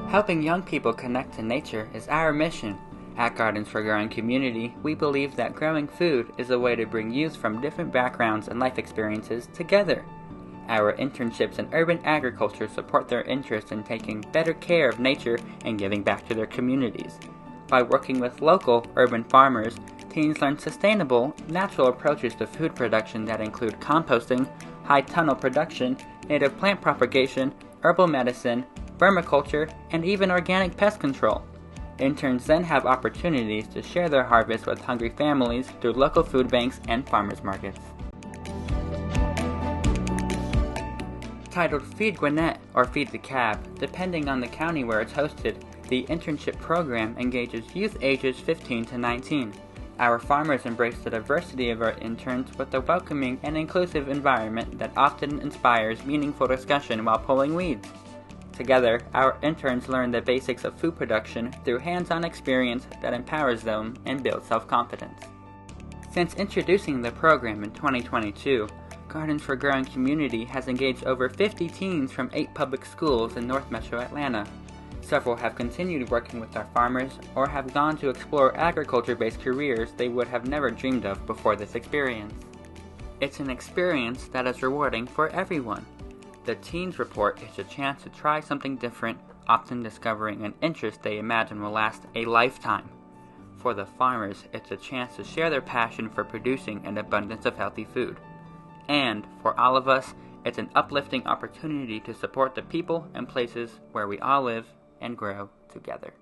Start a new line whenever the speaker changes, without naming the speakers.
Helping young people connect to nature is our mission. At Gardens for Growing Community, we believe that growing food is a way to bring youth from different backgrounds and life experiences together. Our internships in urban agriculture support their interest in taking better care of nature and giving back to their communities. By working with local urban farmers, teens learn sustainable, natural approaches to food production that include composting, high tunnel production, native plant propagation, herbal medicine, vermiculture, and even organic pest control. Interns then have opportunities to share their harvest with hungry families through local food banks and farmers markets. Titled Feed Gwinnett or Feed DeKalb, depending on the county where it's hosted, the internship program engages youth ages 15 to 19. Our farmers embrace the diversity of our interns with a welcoming and inclusive environment that often inspires meaningful discussion while pulling weeds. Together, our interns learn the basics of food production through hands-on experience that empowers them and builds self-confidence. Since introducing the program in 2022, Gardens for Growing Community has engaged over 50 teens from 8 public schools in North Metro Atlanta. Several have continued working with our farmers or have gone to explore agriculture-based careers they would have never dreamed of before this experience. It's an experience that is rewarding for everyone. The Teens Report is a chance to try something different, often discovering an interest they imagine will last a lifetime. For the farmers, it's a chance to share their passion for producing an abundance of healthy food. And, for all of us, it's an uplifting opportunity to support the people and places where we all live and grow together.